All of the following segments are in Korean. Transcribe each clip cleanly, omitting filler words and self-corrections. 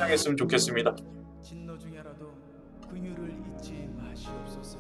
찬양했으면 좋겠습니다. 진노 중에라도 긍휼을 잊지 마시옵소서.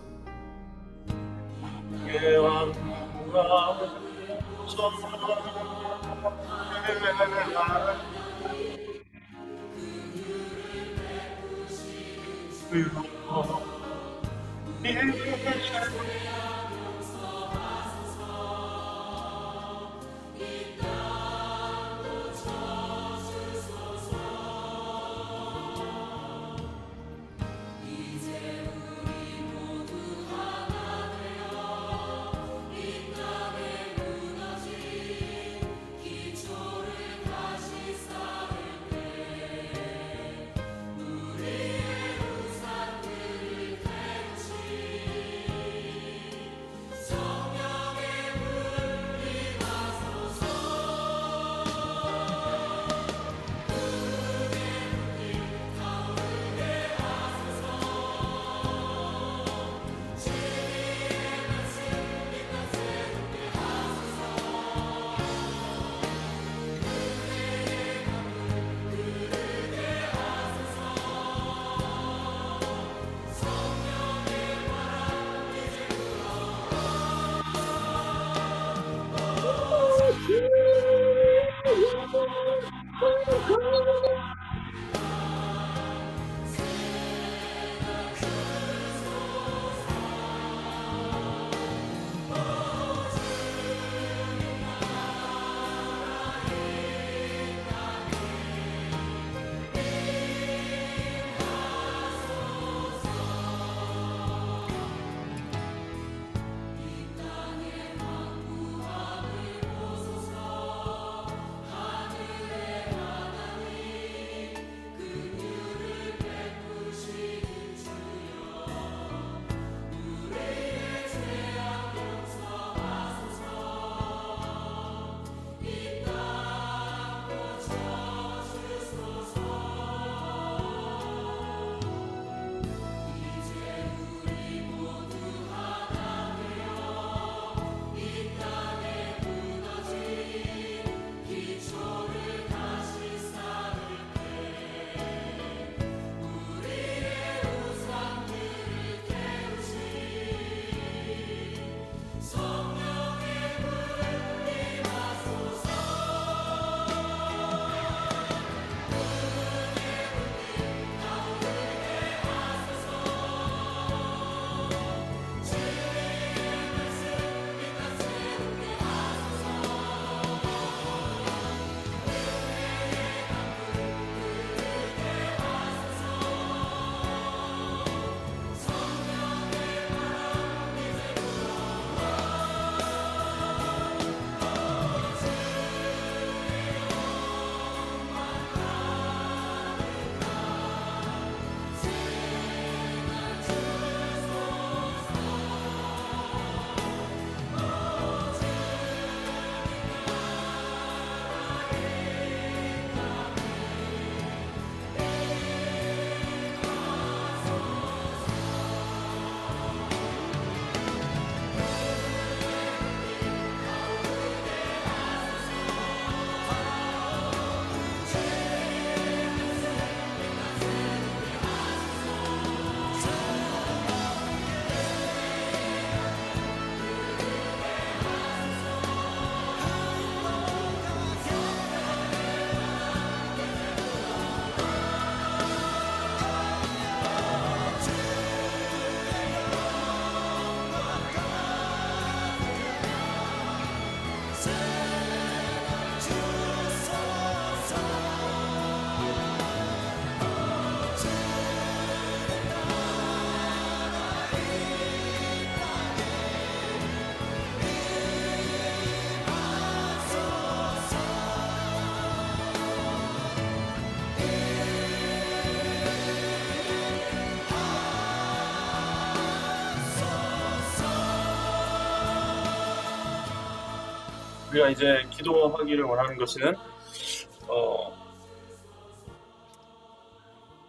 우리가 이제 기도하기를 원하는 것은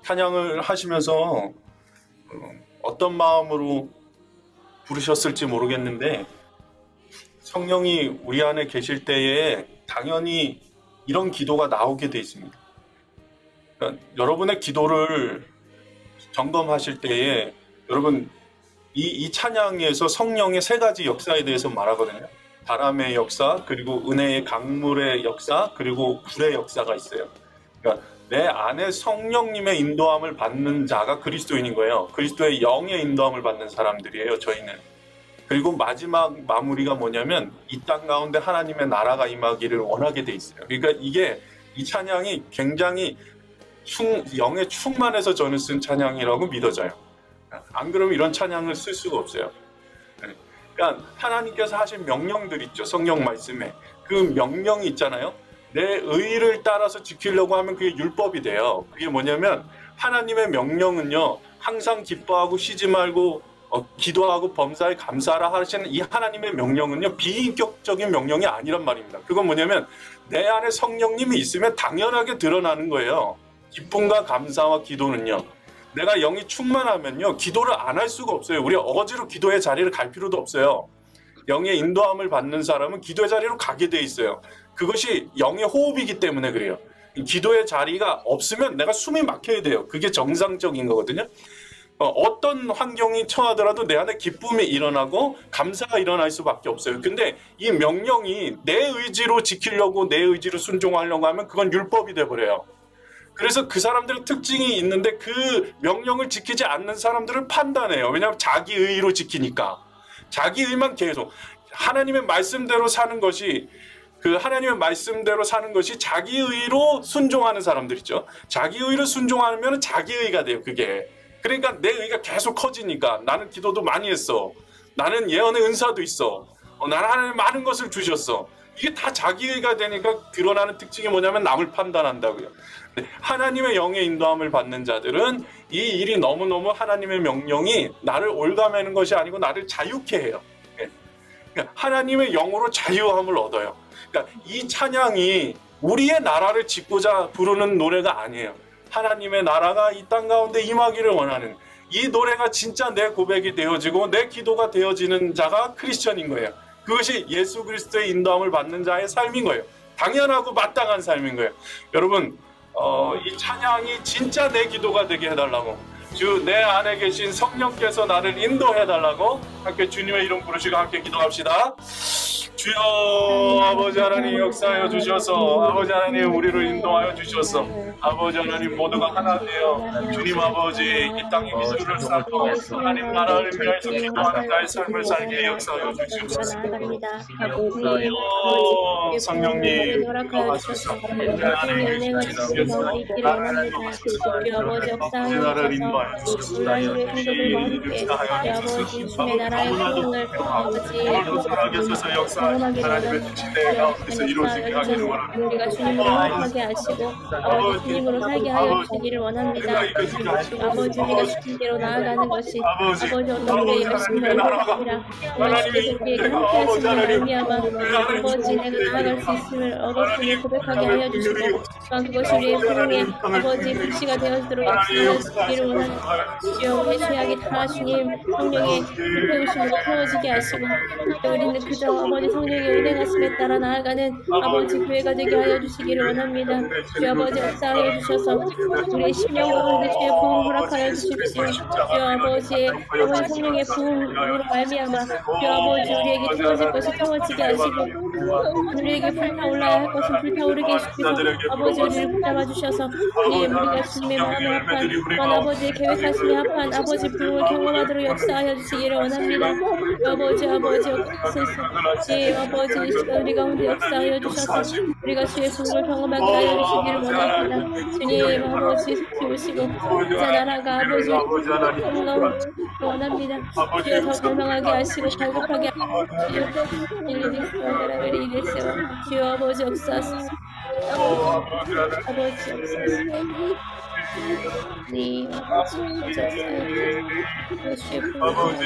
찬양을 하시면서 어떤 마음으로 부르셨을지 모르겠는데 성령이 우리 안에 계실 때에 당연히 이런 기도가 나오게 돼 있습니다. 그러니까 여러분의 기도를 점검하실 때에 여러분 이 찬양에서 성령의 세 가지 역사에 대해서 말하거든요. 바람의 역사, 그리고 은혜의 강물의 역사, 그리고 불의 역사가 있어요. 그러니까 내 안에 성령님의 인도함을 받는 자가 그리스도인인 거예요. 그리스도의 영의 인도함을 받는 사람들이에요, 저희는. 그리고 마지막 마무리가 뭐냐면 이 땅 가운데 하나님의 나라가 임하기를 원하게 돼 있어요. 그러니까 이 찬양이 굉장히 영의 충만해서 저는 쓴 찬양이라고 믿어져요. 안 그러면 이런 찬양을 쓸 수가 없어요. 그러니까 하나님께서 하신 명령들 있죠. 성경 말씀에. 그 명령이 있잖아요. 내 의를 따라서 지키려고 하면 그게 율법이 돼요. 그게 뭐냐면 하나님의 명령은요. 항상 기뻐하고 쉬지 말고 기도하고 범사에 감사하라 하시는 이 하나님의 명령은요. 비인격적인 명령이 아니란 말입니다. 그건 뭐냐면 내 안에 성령님이 있으면 당연하게 드러나는 거예요. 기쁨과 감사와 기도는요. 내가 영이 충만하면요. 기도를 안 할 수가 없어요. 우리 억지로 기도의 자리를 갈 필요도 없어요. 영의 인도함을 받는 사람은 기도의 자리로 가게 돼 있어요. 그것이 영의 호흡이기 때문에 그래요. 기도의 자리가 없으면 내가 숨이 막혀야 돼요. 그게 정상적인 거거든요. 어떤 환경이 처하더라도 내 안에 기쁨이 일어나고 감사가 일어날 수밖에 없어요. 근데 이 명령이 내 의지로 지키려고 내 의지로 순종하려고 하면 그건 율법이 돼버려요. 그래서 그 사람들의 특징이 있는데 그 명령을 지키지 않는 사람들을 판단해요. 왜냐하면 자기 의로 지키니까. 자기 의만 계속 하나님의 말씀대로 사는 것이 하나님의 말씀대로 사는 것이 자기 의로 순종하는 사람들이죠. 자기 의로 순종하면 자기 의가 돼요. 그게. 그러니까 내 의가 계속 커지니까 나는 기도도 많이 했어. 나는 예언의 은사도 있어. 나는 하나님 많은 것을 주셨어. 이게 다 자기 의가 되니까 드러나는 특징이 뭐냐면 남을 판단한다고요. 하나님의 영의 인도함을 받는 자들은 이 일이 너무너무 하나님의 명령이 나를 올가매는 것이 아니고 나를 자유케 해요. 그러니까 하나님의 영으로 자유함을 얻어요. 그러니까 이 찬양이 우리의 나라를 짓고자 부르는 노래가 아니에요. 하나님의 나라가 이 땅 가운데 임하기를 원하는 이 노래가 진짜 내 고백이 되어지고 내 기도가 되어지는 자가 크리스천인 거예요. 그것이 예수 그리스도의 인도함을 받는 자의 삶인 거예요. 당연하고 마땅한 삶인 거예요. 여러분 이 찬양이 진짜 내 기도가 되게 해달라고 주 내 안에 계신 성령께서 나를 인도해달라고 함께 주님의 이름 부르시고 함께 기도합시다. 주여 아버지 하나님 역사하여 주셔서 아버지 하나님 우리를 인도하여 주셔서 아버지 하나님 모두가 하나 되어 주님 아버지 이 땅의 기술을 쌓고 하나님 나라를 위하여서 기도하는 자의 삶을 살게 역사하여 주시옵소서. 성령님 인도하소서. 내 안에 계신 아버지 나라를 인도하여 주소서. 주님의 나라의 부흥을 아버지 살아계셔서 역사 하나님의 뜻이 내 가운데서 이루어지게 하기를 원합니다. 우리가 주님으로 살게 하시고 아버지 주님으로 살게 하여 주시기를 원합니다. 아버지 우리가 주님께로 나아가는 것이 아버지 어떤 우리의 열심을 얻으시라. 하나님의 우리에게 함께하시는 의미야마 아버지 내가 나아갈 수 있음을 얻었음을 고백하게 하여 주시고 또한 그것이 우리의 부흥의 아버지 불씨가 되어지도록 역사하여 주시기를 원합니다. 주여 우리의 죄악이 다 주님 성령의 불태우심으로 태워지게 하시고 우리는 그저 아버지 성령의 은행하심에 따라 나아가는 아버지 교회가 되게 하여 주시기를 원합니다. 주 아버지 역사하여 주셔서 우리의 심령 가운데 주의 부흥 허락하여 주십시오. 주 아버지 성령의 부흥으로 말미암아 주 아버지 우리에게 태워질 것이 태워지게 하시고 우리에게 불타올라야 할 것은 불타오르게 해주시고 아버지 우리를 붙잡아 주셔서 우리가 주님의 마음에 합한 또한 아버지의 계획하심에 합한 아버지 부흥을 경험하도록 역사하여 주시기를 원합니다. 아버지 아버지 우리 가운데 역사하여 주셔서 우리가 주의 부흥을 경험하게 하여 주시기를 원합니다. 주님 아버지 세우시고 자 나라가 아버지 원합니다. 주여 더 갈망하게 하시고 갈급하게 하시고 주여 아버지 역사하소서. 아버지 역사하소서. 네, 아버지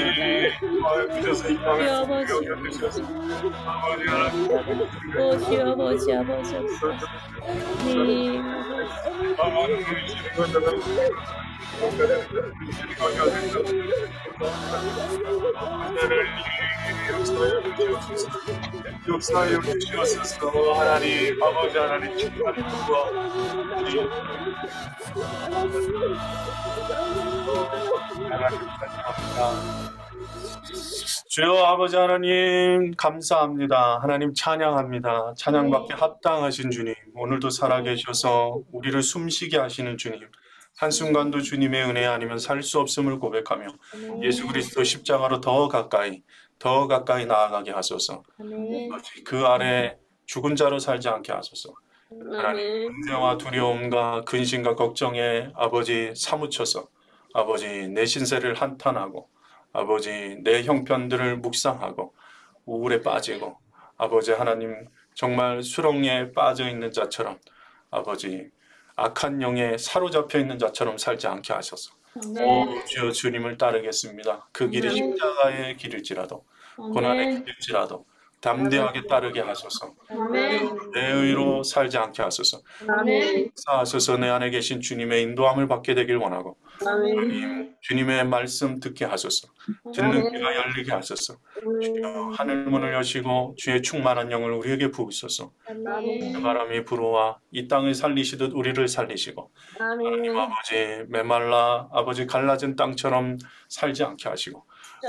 역사여 주시옵소서. 하나님 아버지 하나님 축복하는 주와 하나님 감사합니다. 주여 아버지 하나님 감사합니다. 하나님 찬양합니다. 찬양받게 합당하신 주님, 오늘도 살아계셔서 우리를 숨쉬게 하시는 주님, 한순간도 주님의 은혜 아니면 살 수 없음을 고백하며 예수 그리스도 십자가로 더 가까이 나아가게 하소서. 그 아래 죽은 자로 살지 않게 하소서. 하나님, 문제와 두려움과 근심과 걱정에 아버지 사무쳐서 아버지 내 신세를 한탄하고 아버지 내 형편들을 묵상하고 우울에 빠지고 아버지 하나님 정말 수렁에 빠져 있는 자처럼 아버지 악한 영에 사로잡혀 있는 자처럼 살지 않게 하셔서 주여 주님을 따르겠습니다. 그 길이 십자가의 길일지라도 고난의 길일지라도 담대하게 따르게 하소서. 내 의로 살지 않게 하소서. 역사하소서. 내 안에 계신 주님의 인도함을 받게 되길 원하고 주님의 말씀 듣게 하소서. 듣는 귀가 열리게 하소서. 주여 하늘 문을 여시고 주의 충만한 영을 우리에게 부으소서. 그 바람이 불어와 이 땅을 살리시듯 우리를 살리시고 하나님 아버지 메말라 아버지 갈라진 땅처럼 살지 않게 하시고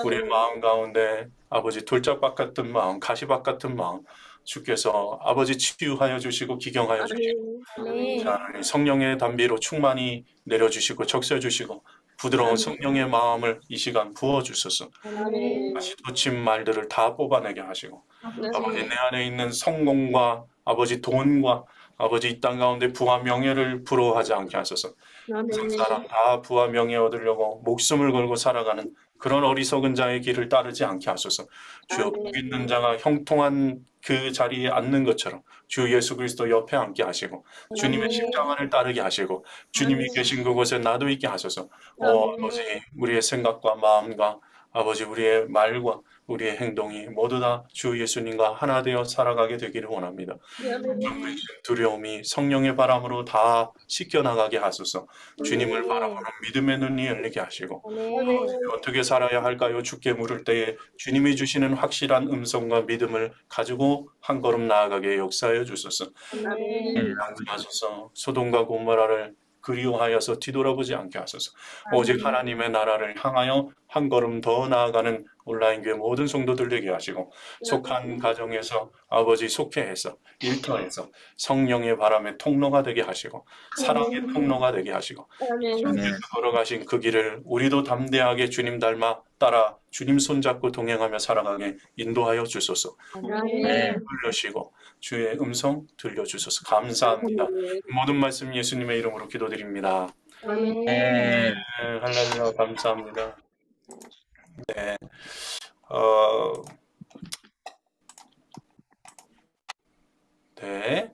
우리의 마음 가운데 아버지 돌짝밭 같은 마음, 가시밭 같은 마음 주께서 아버지 치유하여 주시고 기경하여 주시고 하나님 성령의 담비로 충만히 내려주시고 적셔주시고 부드러운 성령의 마음을 이 시간 부어주소서. 다시 돋친 말들을 다 뽑아내게 하시고 아버지 내 안에 있는 성공과 아버지 돈과 아버지 이 땅 가운데 부와 명예를 부러워하지 않게 하소서. 사람 다 부와 명예 얻으려고 목숨을 걸고 살아가는 그런 어리석은 자의 길을 따르지 않게 하소서. 주여 복 있는 자가 형통한 그 자리에 앉는 것처럼 주 예수 그리스도 옆에 앉게 하시고 주님의 십자가를 따르게 하시고 주님이 계신 그곳에 나도 있게 하소서. 아버지 우리의 생각과 마음과 아버지 우리의 말과 우리의 행동이 모두 다 주 예수님과 하나 되어 살아가게 되기를 원합니다. 두려움이 성령의 바람으로 다 씻겨나가게 하소서. 주님을 바라보는 믿음의 눈이 열리게 하시고 어떻게 살아야 할까요? 주께 물을 때에 주님이 주시는 확실한 음성과 믿음을 가지고 한 걸음 나아가게 역사하여 주소서. 말씀하소서. 소돔과 고모라를 그리워하여서 뒤돌아보지 않게 하소서. 오직 하나님의 나라를 향하여 한 걸음 더 나아가는 온라인 교회 모든 성도들 되게 하시고 속한 가정에서 아버지 속회해서 일터에서 성령의 바람의 통로가 되게 하시고 사랑의 통로가 되게 하시고 주님께서 걸어가신 그 길을 우리도 담대하게 주님 닮아 따라 주님 손잡고 동행하며 살아가게 인도하여 주소서. 들려시고 주의 음성 들려주소서. 감사합니다. 모든 말씀 예수님의 이름으로 기도드립니다. 할렐루야. 감사합니다. 네. 네.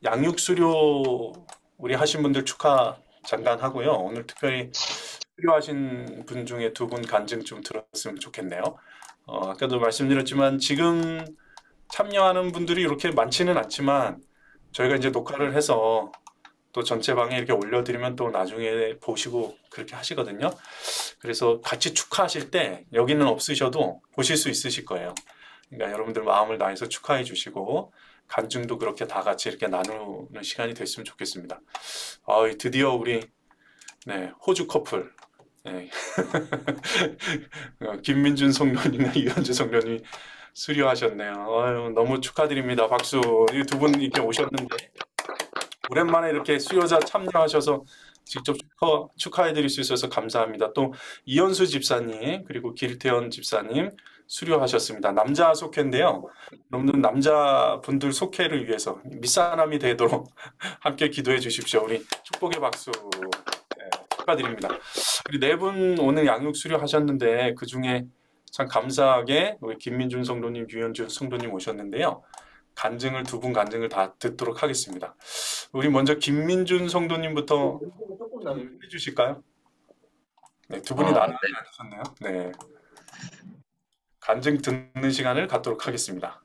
양육 수료 우리 하신 분들 축하 잠깐 하고요. 오늘 특별히 수료하신 분 중에 두 분 간증 좀 들었으면 좋겠네요. 아까도 말씀드렸지만 지금 참여하는 분들이 이렇게 많지는 않지만 저희가 이제 녹화를 해서 또 전체 방에 이렇게 올려드리면 또 나중에 보시고 그렇게 하시거든요. 그래서 같이 축하하실 때 여기는 없으셔도 보실 수 있으실 거예요. 그러니까 여러분들 마음을 다해서 축하해 주시고 간증도 그렇게 다 같이 이렇게 나누는 시간이 됐으면 좋겠습니다. 드디어 우리 호주 커플 김민준 성도님과 이현주 성도님이 수료하셨네요. 너무 축하드립니다. 박수. 이 두 분 이렇게 오셨는데 오랜만에 이렇게 수료자 참여하셔서 직접 축하해 드릴 수 있어서 감사합니다. 또 이현수 집사님 그리고 길태현 집사님 수료하셨습니다. 남자 속회인데요. 여러분들 남자분들 속회를 위해서 밑사람이 되도록 함께 기도해 주십시오. 우리 축복의 박수 축하드립니다. 우리 네 분 오늘 양육 수료하셨는데 그중에 참 감사하게 우리 김민준 성도님, 유현준 성도님 오셨는데요. 간증을 두 분 간증을 다 듣도록 하겠습니다. 우리 먼저 김민준 성도님부터 해주실까요? 네, 두 분이 나눠 주셨네요. 네, 간증 듣는 시간을 갖도록 하겠습니다.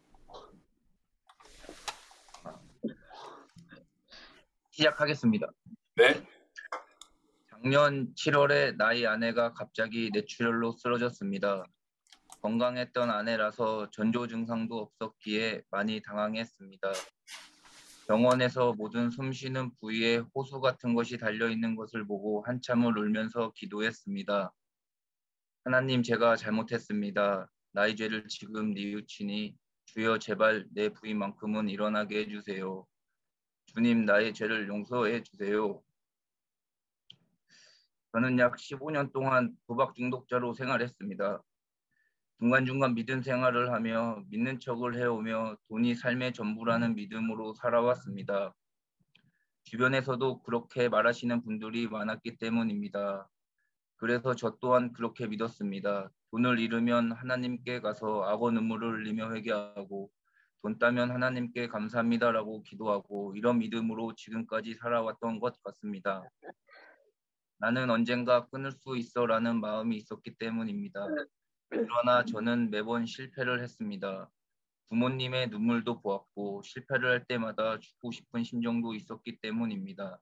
시작하겠습니다. 네. 작년 7월에 나의 아내가 갑자기 뇌출혈로 쓰러졌습니다. 건강했던 아내라서 전조 증상도 없었기에 많이 당황했습니다. 병원에서 모든 숨쉬는 부위에 호수 같은 것이 달려있는 것을 보고 한참을 울면서 기도했습니다. 하나님, 제가 잘못했습니다. 나의 죄를 지금 뉘우치니 주여 제발 내 부위만큼은 일어나게 해주세요. 주님, 나의 죄를 용서해 주세요. 저는 약 15년 동안 도박 중독자로 생활했습니다. 중간중간 믿음 생활을 하며 믿는 척을 해오며 돈이 삶의 전부라는 믿음으로 살아왔습니다. 주변에서도 그렇게 말하시는 분들이 많았기 때문입니다. 그래서 저 또한 그렇게 믿었습니다. 돈을 잃으면 하나님께 가서 악어 눈물을 흘리며 회개하고 돈 따면 하나님께 감사합니다라고 기도하고 이런 믿음으로 지금까지 살아왔던 것 같습니다. 나는 언젠가 끊을 수 있어라는 마음이 있었기 때문입니다. 그러나 저는 매번 실패를 했습니다. 부모님의 눈물도 보았고 실패를 할 때마다 죽고 싶은 심정도 있었기 때문입니다.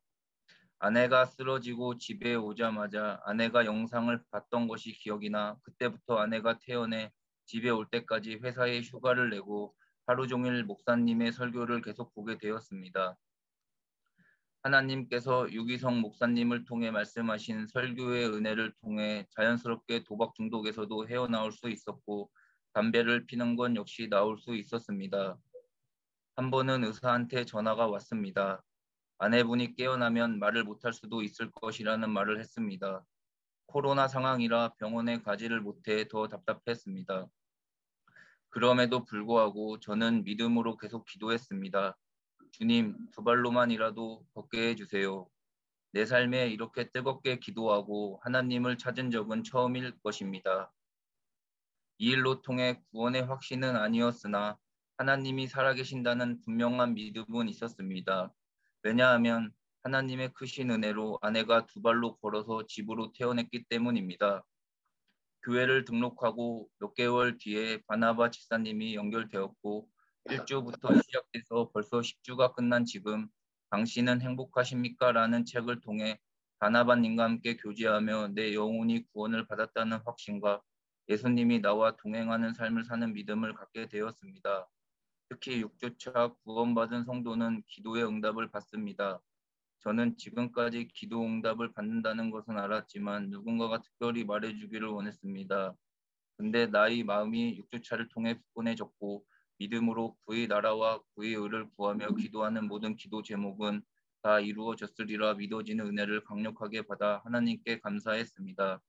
아내가 쓰러지고 집에 오자마자 아내가 영상을 봤던 것이 기억이 나 그때부터 아내가 퇴원해 집에 올 때까지 회사에 휴가를 내고 하루 종일 목사님의 설교를 계속 보게 되었습니다. 하나님께서 유기성 목사님을 통해 말씀하신 설교의 은혜를 통해 자연스럽게 도박 중독에서도 헤어나올 수 있었고 담배를 피는 건 역시 나올 수 있었습니다. 한 번은 의사한테 전화가 왔습니다. 아내분이 깨어나면 말을 못할 수도 있을 것이라는 말을 했습니다. 코로나 상황이라 병원에 가지를 못해 더 답답했습니다. 그럼에도 불구하고 저는 믿음으로 계속 기도했습니다. 주님, 두 발로만이라도 걷게 해주세요. 내 삶에 이렇게 뜨겁게 기도하고 하나님을 찾은 적은 처음일 것입니다. 이 일로 통해 구원의 확신은 아니었으나 하나님이 살아계신다는 분명한 믿음은 있었습니다. 왜냐하면 하나님의 크신 은혜로 아내가 두 발로 걸어서 집으로 퇴원했기 때문입니다. 교회를 등록하고 몇 개월 뒤에 바나바 집사님이 연결되었고 1주부터 시작돼서 벌써 10주가 끝난 지금 당신은 행복하십니까? 라는 책을 통해 바나바님과 함께 교제하며 내 영혼이 구원을 받았다는 확신과 예수님이 나와 동행하는 삶을 사는 믿음을 갖게 되었습니다. 특히 6주차 구원받은 성도는 기도의 응답을 받습니다. 저는 지금까지 기도 응답을 받는다는 것은 알았지만 누군가가 특별히 말해주기를 원했습니다. 근데 나의 마음이 6주차를 통해 굳건해졌고 믿음으로 그의 나라와 그의 의를 구하며 기도하는 모든 기도 제목은 다 이루어졌으리라 믿어지는 은혜를 강력하게 받아 하나님께 감사했습니다.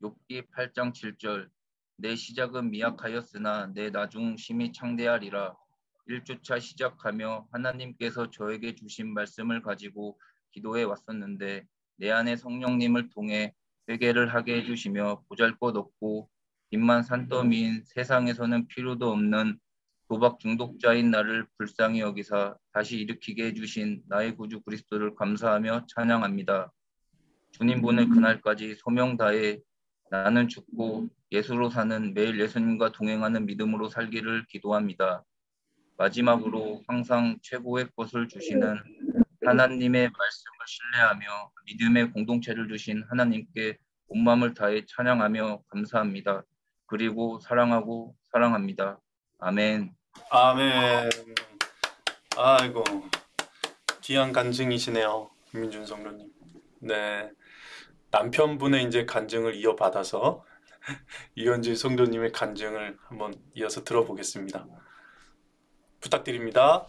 욥기 8장 7절 내 시작은 미약하였으나 내 나중 심히 창대하리라. 1주차 시작하며 하나님께서 저에게 주신 말씀을 가지고 기도해 왔었는데 내 안에 성령님을 통해 회개를 하게 해주시며 보잘것없고 빚만 산더미인 세상에서는 필요도 없는 도박 중독자인 나를 불쌍히 여기사 다시 일으키게 해주신 나의 구주 그리스도를 감사하며 찬양합니다. 주님 보낼 그날까지 소명 다해 나는 죽고 예수로 사는 매일 예수님과 동행하는 믿음으로 살기를 기도합니다. 마지막으로 항상 최고의 것을 주시는 하나님의 말씀을 신뢰하며 믿음의 공동체를 주신 하나님께 온 마음을 다해 찬양하며 감사합니다. 그리고 사랑하고 사랑합니다. 아멘. 아멘. 아이고, 귀한 간증이시네요, 김민준 성도님. 네, 남편분의 이제 간증을 이어받아서 이현지 성도님의 간증을 한번 이어서 들어보겠습니다. 부탁드립니다.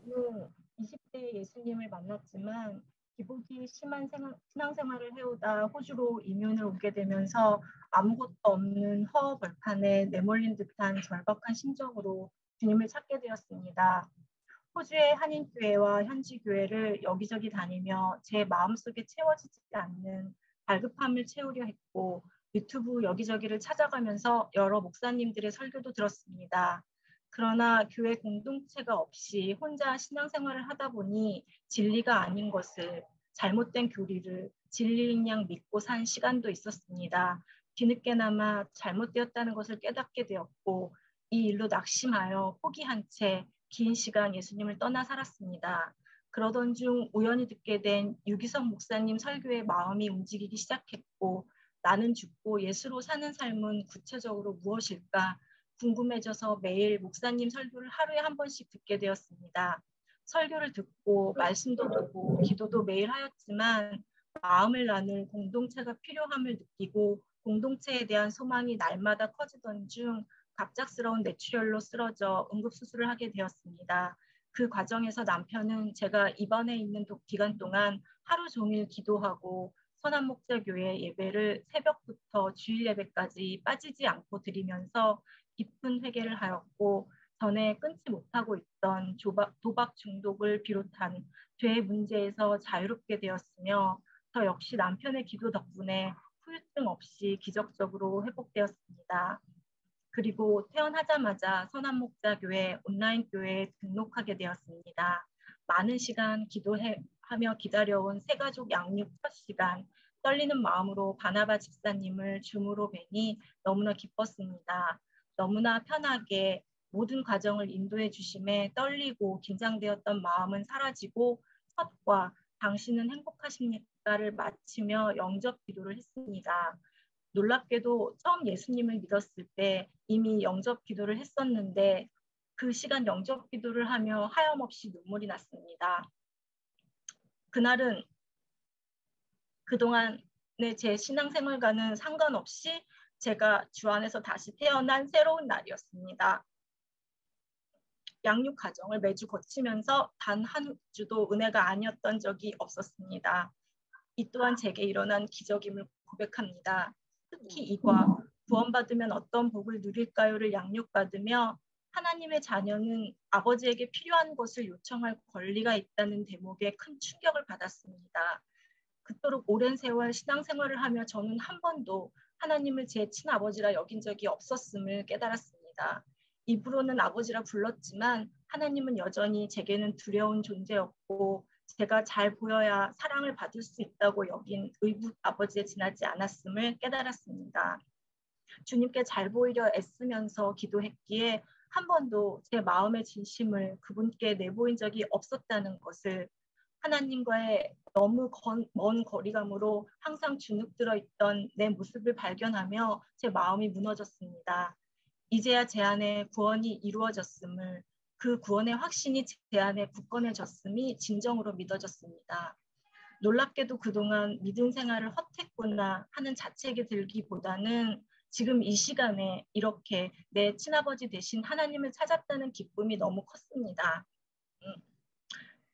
저는 20대에 예수님을 만났지만 기복이 심한 신앙생활을 해오다 호주로 이민을 오게 되면서 아무것도 없는 허허벌판에 내몰린 듯한 절박한 심정으로 주님을 찾게 되었습니다. 호주의 한인교회와 현지교회를 여기저기 다니며 제 마음속에 채워지지 않는 갈급함을 채우려 했고 유튜브 여기저기를 찾아가면서 여러 목사님들의 설교도 들었습니다. 그러나 교회 공동체가 없이 혼자 신앙생활을 하다 보니 진리가 아닌 것을, 잘못된 교리를 진리인 양 믿고 산 시간도 있었습니다. 뒤늦게나마 잘못되었다는 것을 깨닫게 되었고 이 일로 낙심하여 포기한 채 긴 시간 예수님을 떠나 살았습니다. 그러던 중 우연히 듣게 된 유기성 목사님 설교에 마음이 움직이기 시작했고 나는 죽고 예수로 사는 삶은 구체적으로 무엇일까 궁금해져서 매일 목사님 설교를 하루에 한 번씩 듣게 되었습니다. 설교를 듣고 말씀도 보고 기도도 매일 하였지만 마음을 나눌 공동체가 필요함을 느끼고 공동체에 대한 소망이 날마다 커지던 중 갑작스러운 뇌출혈로 쓰러져 응급수술을 하게 되었습니다. 그 과정에서 남편은 제가 입원해 있는 기간 동안 하루 종일 기도하고 선한목자교회 예배를 새벽부터 주일 예배까지 빠지지 않고 드리면서 깊은 회개를 하였고 전에 끊지 못하고 있던 도박 중독을 비롯한 죄의 문제에서 자유롭게 되었으며 저 역시 남편의 기도 덕분에 후유증 없이 기적적으로 회복되었습니다. 그리고 퇴원하자마자 선한목자교회 온라인 교회에 등록하게 되었습니다. 많은 시간 기도하며 기다려온 새가족 양육 첫 시간, 떨리는 마음으로 바나바 집사님을 줌으로 뵈니 너무나 기뻤습니다. 너무나 편하게 모든 과정을 인도해 주심에 떨리고 긴장되었던 마음은 사라지고 첫과 당신은 행복하십니까를 마치며 영접 기도를 했습니다. 놀랍게도 처음 예수님을 믿었을 때 이미 영접 기도를 했었는데 그 시간 영접 기도를 하며 하염없이 눈물이 났습니다. 그날은 그동안의 제 신앙생활과는 상관없이 제가 주 안에서 다시 태어난 새로운 날이었습니다. 양육 과정을 매주 거치면서 단 한 주도 은혜가 아니었던 적이 없었습니다. 이 또한 제게 일어난 기적임을 고백합니다. 특히 이과 구원받으면 어떤 복을 누릴까요를 양육받으며 하나님의 자녀는 아버지에게 필요한 것을 요청할 권리가 있다는 대목에 큰 충격을 받았습니다. 그토록 오랜 세월 신앙생활을 하며 저는 한 번도 하나님을 제 친아버지라 여긴 적이 없었음을 깨달았습니다. 입으로는 아버지라 불렀지만 하나님은 여전히 제게는 두려운 존재였고 제가 잘 보여야 사랑을 받을 수 있다고 여긴 의붓 아버지에 지나지 않았음을 깨달았습니다. 주님께 잘 보이려 애쓰면서 기도했기에 한 번도 제 마음의 진심을 그분께 내보인 적이 없었다는 것을 하나님과의 너무 먼 거리감으로 항상 주눅들어 있던 내 모습을 발견하며 제 마음이 무너졌습니다. 이제야 제 안에 구원이 이루어졌음을 그 구원의 확신이 제 안에 굳건해졌음이 진정으로 믿어졌습니다. 놀랍게도 그동안 믿음 생활을 헛했구나 하는 자책이 들기보다는 지금 이 시간에 이렇게 내 친아버지 대신 하나님을 찾았다는 기쁨이 너무 컸습니다.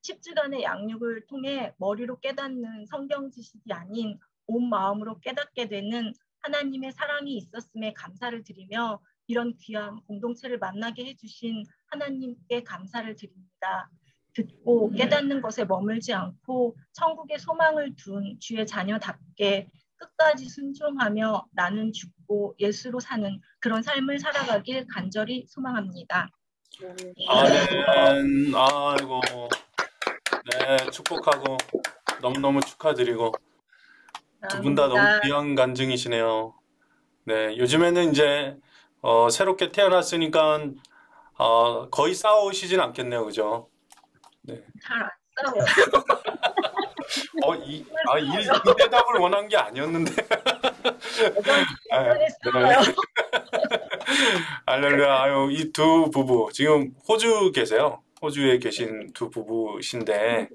10주간의 양육을 통해 머리로 깨닫는 성경 지식이 아닌 온 마음으로 깨닫게 되는 하나님의 사랑이 있었음에 감사를 드리며 이런 귀한 공동체를 만나게 해주신 하나님께 감사를 드립니다. 듣고 깨닫는 것에 머물지 않고 천국의 소망을 둔 주의 자녀답게 끝까지 순종하며 나는 죽고 예수로 사는 그런 삶을 살아가길 간절히 소망합니다. 아멘. 아이고. 네, 축복하고 너무너무 축하드리고 두 분 다 너무 귀한 간증이시네요. 네, 요즘에는 이제 새롭게 태어났으니까 거의 싸우시진 않겠네요, 그죠? 네. 잘 안 싸워요. 이 대답을 원한 게 아니었는데. 예전에 싸워요. 할렐루야. 아유, 이 두 부부 지금 호주 계세요. 호주에 계신 두 부부신데,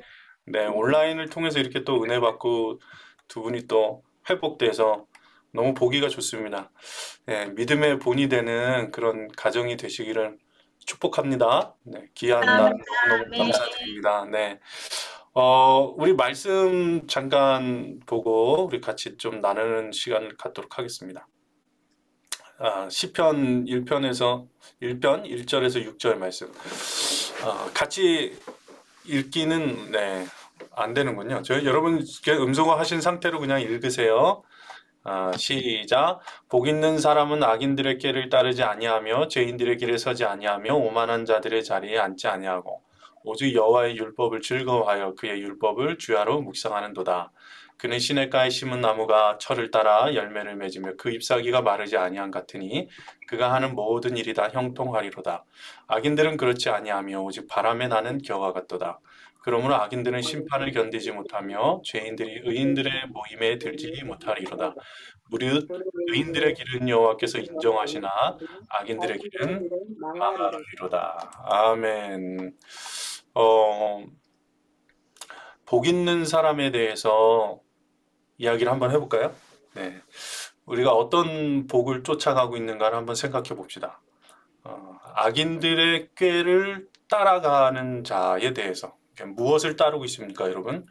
네, 온라인을 통해서 이렇게 또 은혜 받고 두 분이 또 회복돼서 너무 보기가 좋습니다. 네, 믿음의 본이 되는 그런 가정이 되시기를 축복합니다. 네, 귀한 날 너무 감사드립니다. 네. 우리 말씀 잠깐 보고 우리 같이 좀 나누는 시간을 갖도록 하겠습니다. 시편 1편에서 1편 1절에서 6절 말씀. 같이 읽기는 네, 안 되는군요. 여러분 음성화 하신 상태로 그냥 읽으세요. 시작. 복 있는 사람은 악인들의 길을 따르지 아니하며 죄인들의 길에 서지 아니하며 오만한 자들의 자리에 앉지 아니하고 오직 여호와의 율법을 즐거워하여 그의 율법을 주야로 묵상하는도다. 그는 시냇가에 심은 나무가 철을 따라 열매를 맺으며 그 잎사귀가 마르지 아니한 같으니 그가 하는 모든 일이 다 형통하리로다. 악인들은 그렇지 아니하며 오직 바람에 나는 겨와 같도다. 그러므로 악인들은 심판을 견디지 못하며 죄인들이 의인들의 모임에 들지 못하리로다. 무릇 의인들의 길은 여호와께서 인정하시나 악인들의 길은 망하리로다. 아멘. 복 있는 사람에 대해서 이야기를 한번 해볼까요? 네. 우리가 어떤 복을 쫓아가고 있는가를 한번 생각해 봅시다. 악인들의 꾀를 따라가는 자에 대해서 무엇을 따르고 있습니까, 여러분?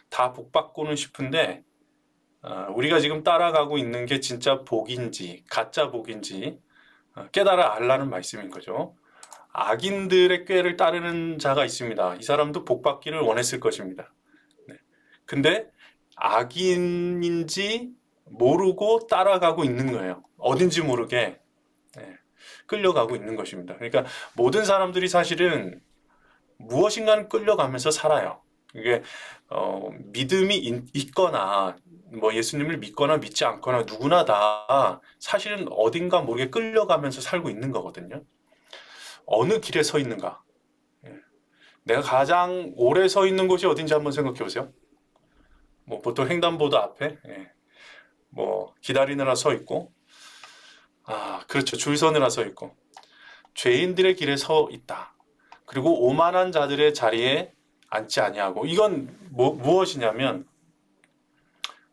다 복받고는 싶은데 우리가 지금 따라가고 있는 게 진짜 복인지 가짜 복인지 깨달아 알라는 말씀인 거죠. 악인들의 꾀를 따르는 자가 있습니다. 이 사람도 복받기를 원했을 것입니다. 네. 근데 악인인지 모르고 따라가고 있는 거예요. 어딘지 모르게 끌려가고 있는 것입니다. 그러니까 모든 사람들이 사실은 무엇인가는 끌려가면서 살아요. 이게 믿음이 있거나 뭐 예수님을 믿거나 믿지 않거나 누구나 다 사실은 어딘가 모르게 끌려가면서 살고 있는 거거든요. 어느 길에 서 있는가? 내가 가장 오래 서 있는 곳이 어딘지 한번 생각해 보세요. 뭐 보통 횡단보도 앞에 뭐 기다리느라 서 있고, 그렇죠. 줄 서느라 서 있고, 죄인들의 길에 서 있다. 그리고 오만한 자들의 자리에 앉지 아니하고, 이건 무엇이냐면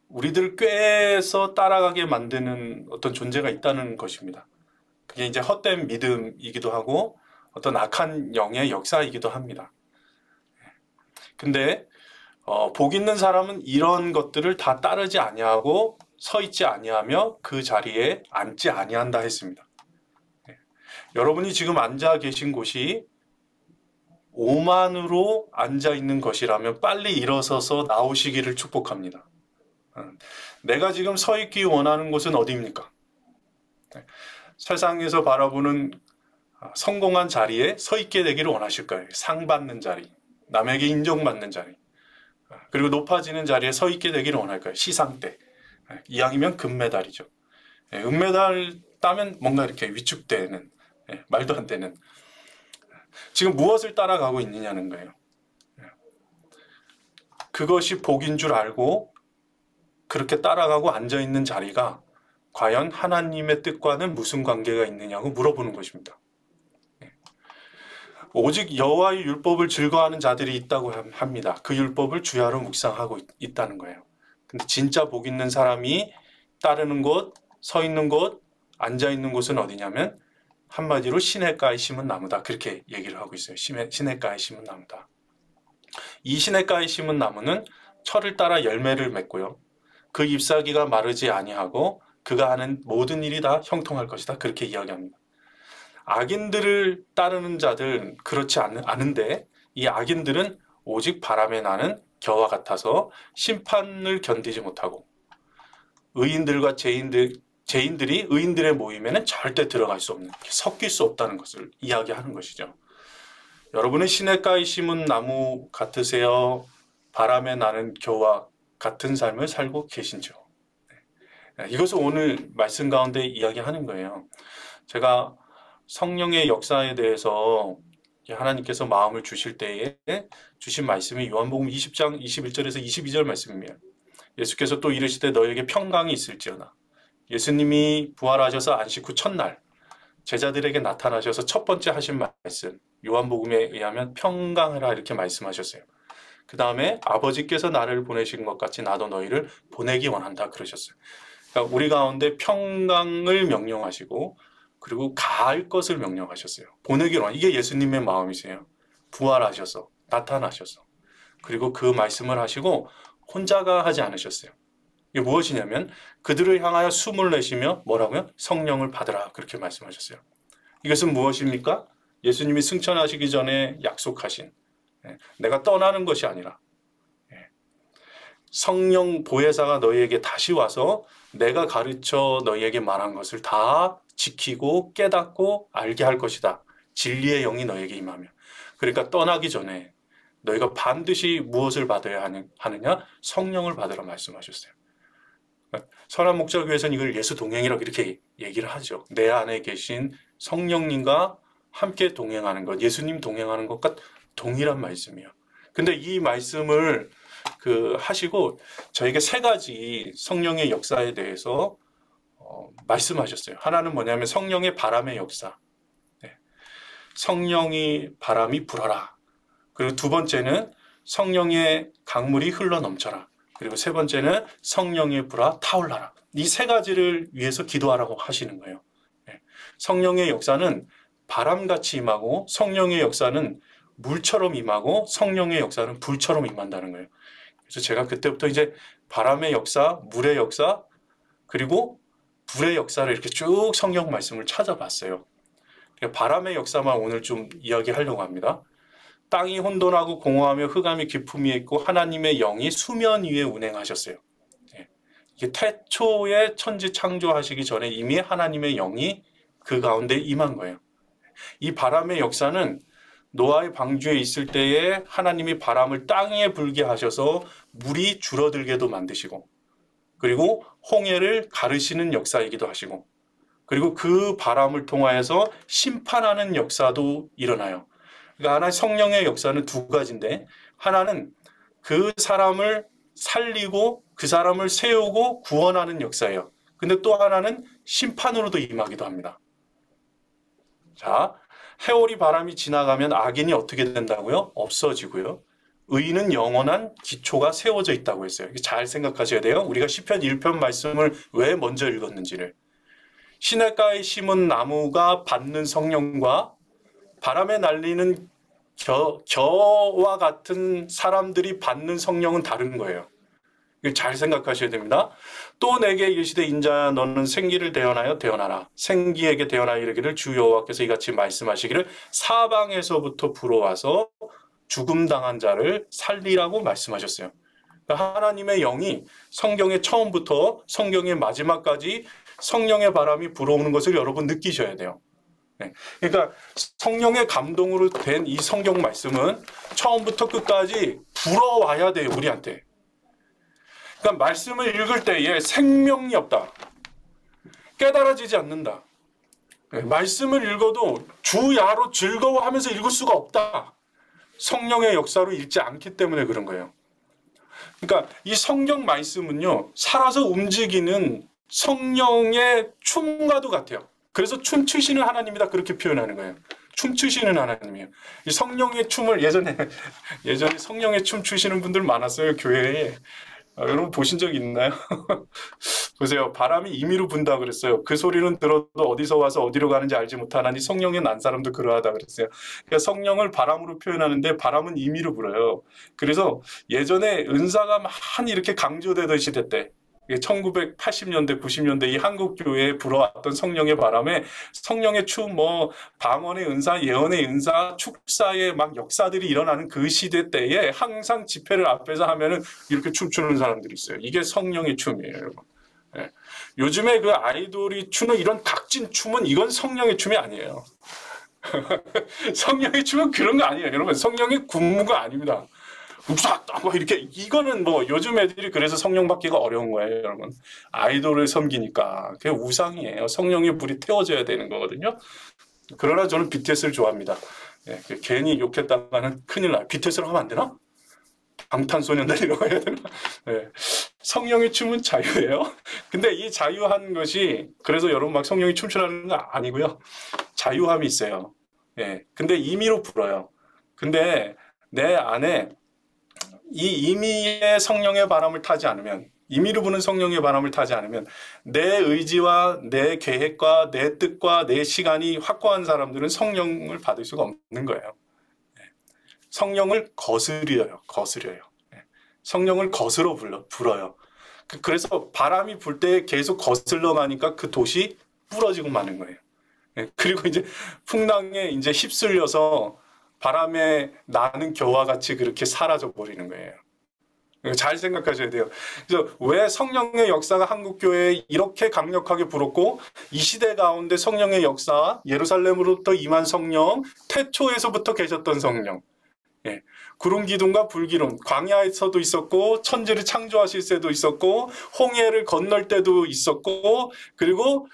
우리들 꾀에서 따라가게 만드는 어떤 존재가 있다는 것입니다. 그게 이제 헛된 믿음이기도 하고 어떤 악한 영의 역사이기도 합니다. 근데 복 있는 사람은 이런 것들을 다 따르지 아니하고 서 있지 아니하며 그 자리에 앉지 아니한다 했습니다. 여러분이 지금 앉아 계신 곳이 오만으로 앉아 있는 것이라면 빨리 일어서서 나오시기를 축복합니다. 내가 지금 서 있기 원하는 곳은 어디입니까? 세상에서 바라보는 성공한 자리에 서 있게 되기를 원하실 거예요. 상 받는 자리, 남에게 인정받는 자리, 그리고 높아지는 자리에 서 있게 되기를 원할 거예요. 시상대. 이왕이면 금메달이죠. 은메달 따면 뭔가 이렇게 위축되는, 말도 안 되는. 지금 무엇을 따라가고 있느냐는 거예요. 그것이 복인 줄 알고 그렇게 따라가고 앉아있는 자리가 과연 하나님의 뜻과는 무슨 관계가 있느냐고 물어보는 것입니다. 오직 여호와의 율법을 즐거워하는 자들이 있다고 합니다. 그 율법을 주야로 묵상하고 있다는 거예요. 근데 진짜 복 있는 사람이 따르는 곳, 서 있는 곳, 앉아 있는 곳은 어디냐면 한마디로 시냇가에 심은 나무다. 그렇게 얘기를 하고 있어요. 시냇가에 심은 나무다. 이 시냇가에 심은 나무는 철을 따라 열매를 맺고요. 그 잎사귀가 마르지 아니하고 그가 하는 모든 일이 다 형통할 것이다. 그렇게 이야기합니다. 악인들을 따르는 자들은 그렇지 않은데 이 악인들은 오직 바람에 나는 겨와 같아서 심판을 견디지 못하고 의인들과 죄인들이 의인들의 모임에는 절대 들어갈 수 없는, 섞일 수 없다는 것을 이야기하는 것이죠. 여러분은 시냇가에 심은 나무 같으세요? 바람에 나는 겨와 같은 삶을 살고 계신지요? 이것을 오늘 말씀 가운데 이야기하는 거예요. 제가 성령의 역사에 대해서 하나님께서 마음을 주실 때에 주신 말씀이 요한복음 20장 21절에서 22절 말씀입니다. 예수께서 또 이르시되 너에게 평강이 있을지어다. 예수님이 부활하셔서 안식 후 첫날 제자들에게 나타나셔서 첫 번째 하신 말씀, 요한복음에 의하면 평강하라 이렇게 말씀하셨어요. 그 다음에 아버지께서 나를 보내신 것 같이 나도 너희를 보내기 원한다 그러셨어요. 그러니까 우리 가운데 평강을 명령하시고 그리고 가할 것을 명령하셨어요. 보내기 원한, 이게 예수님의 마음이세요. 부활하셔서 나타나셔서 그리고 그 말씀을 하시고 혼자가 하지 않으셨어요. 이게 무엇이냐면 그들을 향하여 숨을 내쉬며 뭐라고요? 성령을 받으라 그렇게 말씀하셨어요. 이것은 무엇입니까? 예수님이 승천하시기 전에 약속하신, 내가 떠나는 것이 아니라 성령 보혜사가 너희에게 다시 와서 내가 가르쳐 너희에게 말한 것을 다 지키고 깨닫고 알게 할 것이다. 진리의 영이 너희에게 임하며. 그러니까 떠나기 전에 너희가 반드시 무엇을 받아야 하느냐? 성령을 받으라 말씀하셨어요. 선한 목자교회에서는 이걸 예수 동행이라고 이렇게 얘기를 하죠. 내 안에 계신 성령님과 함께 동행하는 것, 예수님 동행하는 것과 동일한 말씀이에요. 근데 이 말씀을 하시고 저에게 세 가지 성령의 역사에 대해서 말씀하셨어요. 하나는 뭐냐면 성령의 바람의 역사. 네. 성령이 바람이 불어라. 그리고 두 번째는 성령의 강물이 흘러 넘쳐라. 그리고 세 번째는 성령의 불아 타올라라. 이 세 가지를 위해서 기도하라고 하시는 거예요. 네. 성령의 역사는 바람같이 임하고 성령의 역사는 물처럼 임하고 성령의 역사는 불처럼 임한다는 거예요. 그래서 제가 그때부터 이제 바람의 역사, 물의 역사, 그리고 불의 역사를 이렇게 쭉 성경 말씀을 찾아봤어요. 바람의 역사만 오늘 좀 이야기하려고 합니다. 땅이 혼돈하고 공허하며 흑암이 깊음이 있고 하나님의 영이 수면 위에 운행하셨어요. 이게 태초에 천지 창조하시기 전에 이미 하나님의 영이 그 가운데 임한 거예요. 이 바람의 역사는 노아의 방주에 있을 때에 하나님이 바람을 땅에 불게 하셔서 물이 줄어들게도 만드시고, 그리고 홍해를 가르시는 역사이기도 하시고, 그리고 그 바람을 통하여서 심판하는 역사도 일어나요. 그러니까 하나의 성령의 역사는 두 가지인데, 하나는 그 사람을 살리고 그 사람을 세우고 구원하는 역사예요. 근데 또 하나는 심판으로도 임하기도 합니다. 자, 해오리 바람이 지나가면 악인이 어떻게 된다고요? 없어지고요. 의인은 영원한 기초가 세워져 있다고 했어요. 잘 생각하셔야 돼요. 우리가 시편 1편 말씀을 왜 먼저 읽었는지를. 시냇가에 심은 나무가 받는 성령과 바람에 날리는 겨와 같은 사람들이 받는 성령은 다른 거예요. 잘 생각하셔야 됩니다. 또 내게 이르시되 인자야 너는 생기를 대언하여 대언하라. 생기에게 대언하여 이르기를 주 여호와께서 이같이 말씀하시기를 사방에서부터 불어와서 죽음당한 자를 살리라고 말씀하셨어요. 그러니까 하나님의 영이 성경의 처음부터 성경의 마지막까지 성령의 바람이 불어오는 것을 여러분 느끼셔야 돼요. 그러니까 성령의 감동으로 된 이 성경 말씀은 처음부터 끝까지 불어와야 돼요, 우리한테. 그러니까 말씀을 읽을 때에 생명이 없다. 깨달아지지 않는다. 말씀을 읽어도 주야로 즐거워하면서 읽을 수가 없다. 성령의 역사로 읽지 않기 때문에 그런 거예요. 그러니까 이 성경 말씀은요, 살아서 움직이는 성령의 춤과도 같아요. 그래서 춤추시는 하나님이다 그렇게 표현하는 거예요. 춤추시는 하나님이에요. 이 성령의 춤을 예전에 성령의 춤 추시는 분들 많았어요, 교회에. 여러분 보신 적 있나요? 보세요. 바람이 임의로 분다 그랬어요. 그 소리는 들어도 어디서 와서 어디로 가는지 알지 못하나니 성령에 난 사람도 그러하다 그랬어요. 그러니까 성령을 바람으로 표현하는데 바람은 임의로 불어요. 그래서 예전에 은사가 많이 이렇게 강조되던 시대 때 1980년대, 90년대 이 한국 교회에 불어왔던 성령의 바람에 성령의 춤, 방언의 은사, 예언의 은사, 축사의 막 역사들이 일어나는 그 시대 때에 항상 집회를 앞에서 하면은 이렇게 춤추는 사람들이 있어요. 이게 성령의 춤이에요, 여러분. 예. 요즘에 그 아이돌이 추는 이런 각진 춤은 이건 성령의 춤이 아니에요. 성령의 춤은 그런 거 아니에요, 여러분. 성령의 군무가 아닙니다. 이렇게 이거는 요즘 애들이 그래서 성령 받기가 어려운 거예요, 여러분. 아이돌을 섬기니까 그게 우상이에요. 성령의 불이 태워져야 되는 거거든요. 그러나 저는 BTS를 좋아합니다. 예, 괜히 욕했다가는 큰일 나요. BTS로 하면 안 되나? 방탄소년단이라고 해야 되나? 예. 성령의 춤은 자유예요. 근데 이 자유한 것이 그래서 여러분 막 성령이 춤추라는 거 아니고요. 자유함이 있어요. 예. 근데 임의로 불어요. 근데 내 안에 이 임의의 성령의 바람을 타지 않으면, 임의로 부는 성령의 바람을 타지 않으면 내 의지와 내 계획과 내 뜻과 내 시간이 확고한 사람들은 성령을 받을 수가 없는 거예요. 성령을 거스려요. 성령을 거스러 불어요. 그래서 바람이 불 때 계속 거슬러 가니까 그 돛이 부러지고 마는 거예요. 그리고 이제 풍랑에 이제 휩쓸려서 바람에 나는 겨와 같이 그렇게 사라져 버리는 거예요. 잘 생각하셔야 돼요. 그래서 왜 성령의 역사가 한국교회에 이렇게 강력하게 불었고 이 시대 가운데 성령의 역사, 예루살렘으로부터 임한 성령, 태초에서부터 계셨던 성령, 예. 구름 기둥과 불 기둥, 광야에서도 있었고 천지를 창조하실 때도 있었고 홍해를 건널 때도 있었고 그리고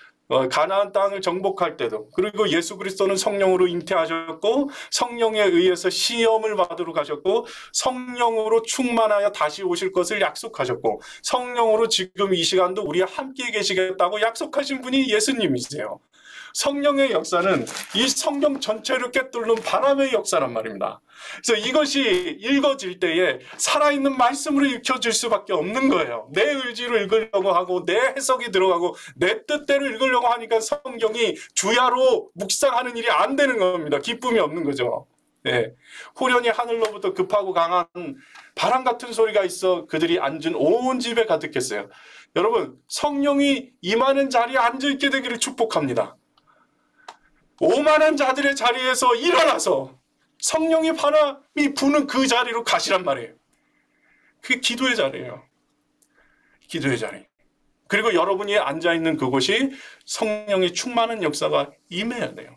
가나안 땅을 정복할 때도, 그리고 예수 그리스도는 성령으로 잉태하셨고 성령에 의해서 시험을 받으러 가셨고 성령으로 충만하여 다시 오실 것을 약속하셨고 성령으로 지금 이 시간도 우리와 함께 계시겠다고 약속하신 분이 예수님이세요. 성령의 역사는 이 성경 전체를 꿰뚫는 바람의 역사란 말입니다. 그래서 이것이 읽어질 때에 살아있는 말씀으로 읽혀질 수밖에 없는 거예요. 내 의지로 읽으려고 하고 내 해석이 들어가고 내 뜻대로 읽으려고 하니까 성경이 주야로 묵상하는 일이 안 되는 겁니다. 기쁨이 없는 거죠. 네. 호련히 하늘로부터 급하고 강한 바람 같은 소리가 있어 그들이 앉은 온 집에 가득했어요. 여러분, 성령이 임하는 자리에 앉아있게 되기를 축복합니다. 오만한 자들의 자리에서 일어나서 성령의 바람이 부는 그 자리로 가시란 말이에요. 그게 기도의 자리예요. 기도의 자리. 그리고 여러분이 앉아있는 그곳이 성령의 충만한 역사가 임해야 돼요.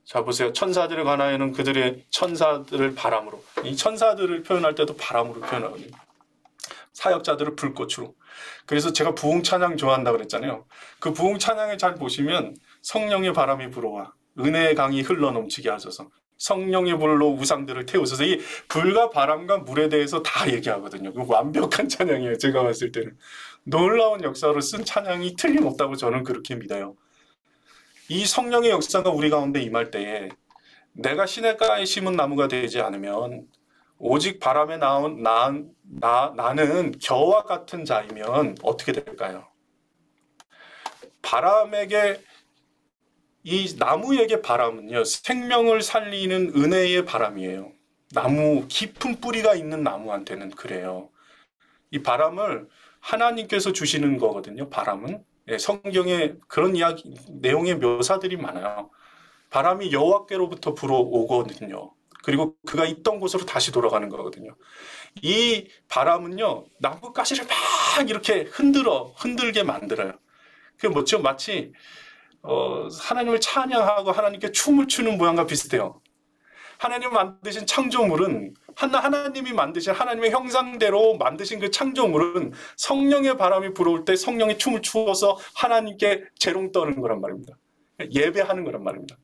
자, 보세요. 천사들에 관하여는 그들의 천사들을 바람으로, 이 천사들을 표현할 때도 바람으로 표현하거든요. 사역자들을 불꽃으로. 그래서 제가 부흥 찬양 좋아한다고 그랬잖아요. 그 부흥 찬양에 잘 보시면 성령의 바람이 불어와 은혜의 강이 흘러넘치게 하소서, 성령의 불로 우상들을 태우소서. 이 불과 바람과 물에 대해서 다 얘기하거든요. 그 완벽한 찬양이에요. 제가 봤을 때는 놀라운 역사로 쓴 찬양이 틀림없다고 저는 그렇게 믿어요. 이 성령의 역사가 우리 가운데 임할 때에 내가 시냇가에 심은 나무가 되지 않으면 오직 바람에 나는 겨와 같은 자이면 어떻게 될까요? 바람에게, 이 나무에게 바람은요, 생명을 살리는 은혜의 바람이에요. 나무, 깊은 뿌리가 있는 나무한테는 그래요. 이 바람을 하나님께서 주시는 거거든요. 바람은. 예, 성경에 그런 이야기, 내용의 묘사들이 많아요. 바람이 여호와께로부터 불어오거든요. 그리고 그가 있던 곳으로 다시 돌아가는 거거든요. 이 바람은요, 나뭇가지를 막 이렇게 흔들게 만들어요. 그게 뭐죠? 마치 하나님을 찬양하고 하나님께 춤을 추는 모양과 비슷해요. 하나님이 만드신 창조물은, 하나님이 만드신 하나님의 형상대로 만드신 그 창조물은 성령의 바람이 불어올 때 성령의 춤을 추어서 하나님께 재롱 떠는 거란 말입니다. 예배하는 거란 말입니다.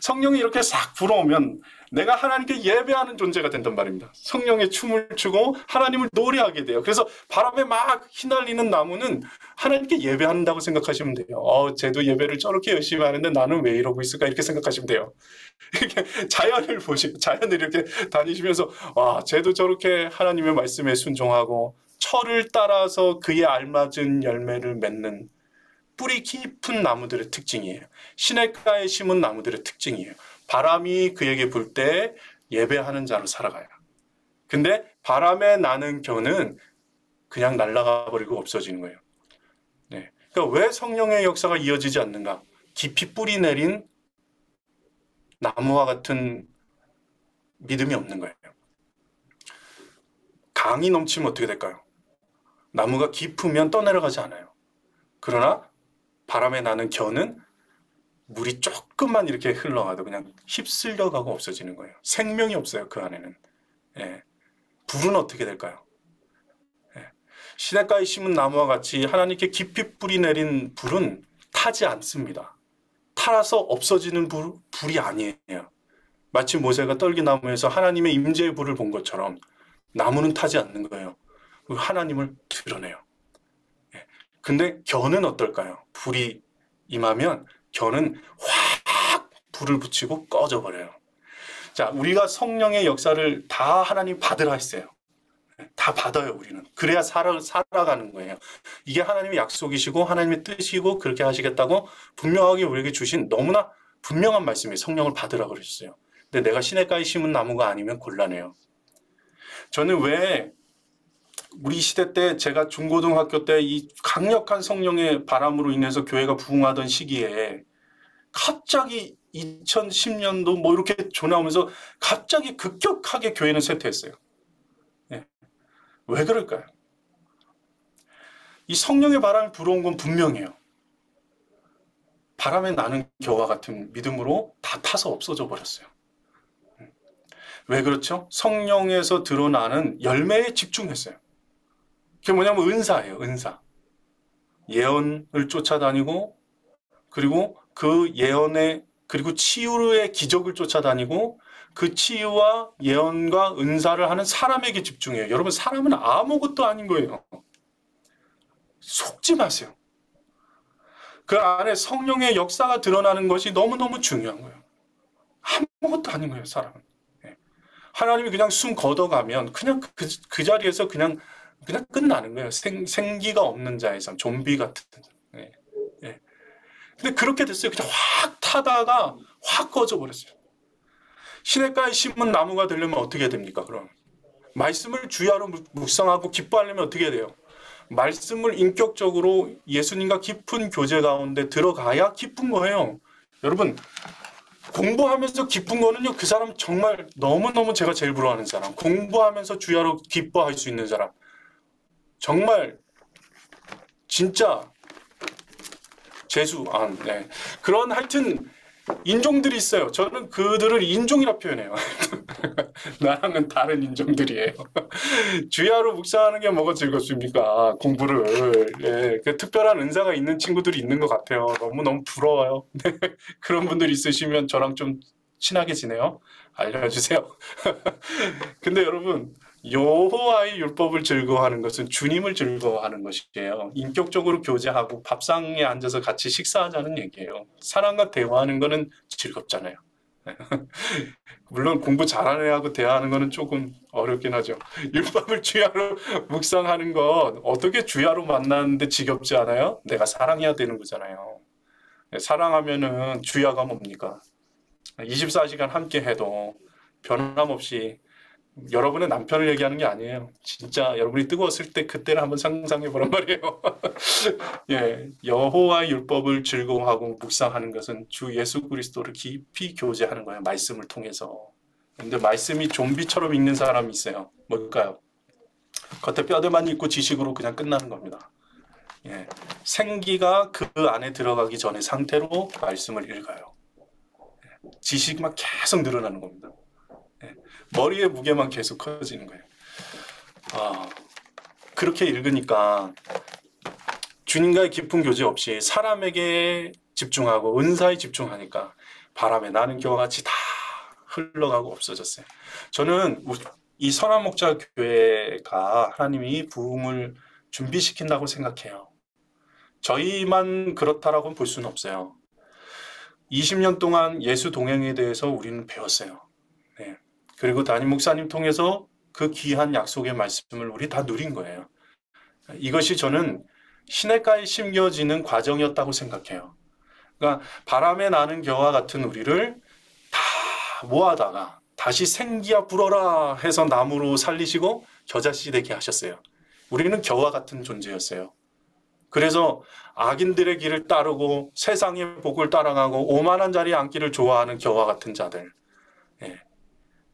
성령이 이렇게 싹 불어오면 내가 하나님께 예배하는 존재가 된단 말입니다. 성령의 춤을 추고 하나님을 노래하게 돼요. 그래서 바람에 막 휘날리는 나무는 하나님께 예배한다고 생각하시면 돼요. 쟤도 예배를 저렇게 열심히 하는데 나는 왜 이러고 있을까? 이렇게 생각하시면 돼요. 이렇게 자연을 보시고, 자연을 이렇게 다니시면서, 와, 쟤도 저렇게 하나님의 말씀에 순종하고 철을 따라서 그에 알맞은 열매를 맺는 뿌리 깊은 나무들의 특징이에요. 시냇가에 심은 나무들의 특징이에요. 바람이 그에게 불 때 예배하는 자로 살아가요. 근데 바람에 나는 겨는 그냥 날아가 버리고 없어지는 거예요. 네. 그러니까 왜 성령의 역사가 이어지지 않는가? 깊이 뿌리 내린 나무와 같은 믿음이 없는 거예요. 강이 넘치면 어떻게 될까요? 나무가 깊으면 떠내려가지 않아요. 그러나 바람에 나는 겨는 물이 조금만 이렇게 흘러가도 그냥 휩쓸려가고 없어지는 거예요. 생명이 없어요, 그 안에는. 예. 불은 어떻게 될까요? 예. 시냇가에 심은 나무와 같이 하나님께 깊이 뿌리 내린 불은 타지 않습니다. 타서 없어지는 불이 아니에요. 마치 모세가 떨기나무에서 하나님의 임재의 불을 본 것처럼 나무는 타지 않는 거예요. 하나님을 드러내요. 예. 근데 겨는 어떨까요? 불이 임하면 겨는 확 불을 붙이고 꺼져버려요. 자, 우리가 성령의 역사를 다 하나님 받으라 했어요. 다 받아요, 우리는. 그래야 살아가는 거예요. 이게 하나님의 약속이시고 하나님의 뜻이고 그렇게 하시겠다고 분명하게 우리에게 주신 너무나 분명한 말씀이에요. 성령을 받으라고 그러셨어요. 근데 내가 시냇가에 심은 나무가 아니면 곤란해요. 저는 왜 우리 시대 때, 제가 중고등학교 때 이 강력한 성령의 바람으로 인해서 교회가 부흥하던 시기에 갑자기 2010년도 뭐 이렇게 조나오면서 갑자기 급격하게 교회는 쇠퇴했어요. 네. 왜 그럴까요? 이 성령의 바람이 불어온 건 분명해요. 바람에 나는 겨와 같은 믿음으로 다 타서 없어져 버렸어요. 왜 그렇죠? 성령에서 드러나는 열매에 집중했어요. 그게 뭐냐면 은사예요. 은사. 예언을 쫓아다니고 그리고 그 예언의 그리고 치유의 기적을 쫓아다니고 그 치유와 예언과 은사를 하는 사람에게 집중해요. 여러분 사람은 아무것도 아닌 거예요. 속지 마세요. 그 안에 성령의 역사가 드러나는 것이 너무너무 중요한 거예요. 아무것도 아닌 거예요, 사람은. 하나님이 그냥 숨 걷어가면 그냥 그 자리에서 그냥 끝나는 거예요. 생기가 없는 자의 삶, 좀비 같은. 근데 그렇게 됐어요. 그냥 확 타다가 확 꺼져버렸어요. 시냇가에 심은 나무가 되려면 어떻게 됩니까, 그럼? 말씀을 주야로 묵상하고 기뻐하려면 어떻게 돼요? 말씀을 인격적으로 예수님과 깊은 교제 가운데 들어가야 기쁜 거예요. 여러분, 공부하면서 기쁜 거는요, 그 사람 정말 너무너무 제가 제일 부러워하는 사람. 공부하면서 주야로 기뻐할 수 있는 사람. 정말, 진짜, 네. 그런 하여튼, 인종들이 있어요. 저는 그들을 인종이라 표현해요. 나랑은 다른 인종들이에요. 주야로 묵상하는 게 뭐가 즐겁습니까? 공부를. 예, 그 특별한 은사가 있는 친구들이 있는 것 같아요. 너무너무 부러워요. 그런 분들 있으시면 저랑 좀 친하게 지내요. 알려주세요. 근데 여러분, 여호와의 율법을 즐거워하는 것은 주님을 즐거워하는 것이에요. 인격적으로 교제하고 밥상에 앉아서 같이 식사하자는 얘기예요. 사람과 대화하는 거는 즐겁잖아요. 물론 공부 잘하는 애하고 대화하는 거는 조금 어렵긴 하죠. 율법을 주야로 묵상하는 건 어떻게 주야로 만나는데 지겹지 않아요? 내가 사랑해야 되는 거잖아요. 사랑하면은 주야가 뭡니까? 24시간 함께 해도 변함없이 여러분의 남편을 얘기하는 게 아니에요. 진짜 여러분이 뜨거웠을 때 그때를 한번 상상해 보란 말이에요. 예, 여호와의 율법을 즐거워하고 묵상하는 것은 주 예수 그리스도를 깊이 교제하는 거예요. 말씀을 통해서. 근데 말씀이 좀비처럼 읽는 사람이 있어요. 뭘까요? 겉에 뼈대만 있고 지식으로 그냥 끝나는 겁니다. 예, 생기가 그 안에 들어가기 전의 상태로 말씀을 읽어요. 예, 지식만 계속 늘어나는 겁니다. 머리의 무게만 계속 커지는 거예요. 그렇게 읽으니까 주님과의 깊은 교제 없이 사람에게 집중하고 은사에 집중하니까 바람에 나는 겨와 같이 다 흘러가고 없어졌어요. 저는 이 선한 목자 교회가 하나님이 부흥을 준비시킨다고 생각해요. 저희만 그렇다라고는 볼 수는 없어요. 20년 동안 예수 동행에 대해서 우리는 배웠어요. 네. 그리고 담임 목사님 통해서 그 귀한 약속의 말씀을 우리 다 누린 거예요. 이것이 저는 시냇가에 심겨지는 과정이었다고 생각해요. 그러니까 바람에 나는 겨와 같은 우리를 다 모아다가 다시 생기야 불어라 해서 나무로 살리시고 겨자씨 되게 하셨어요. 우리는 겨와 같은 존재였어요. 그래서 악인들의 길을 따르고 세상의 복을 따라가고 오만한 자리에 앉기를 좋아하는 겨와 같은 자들. 예.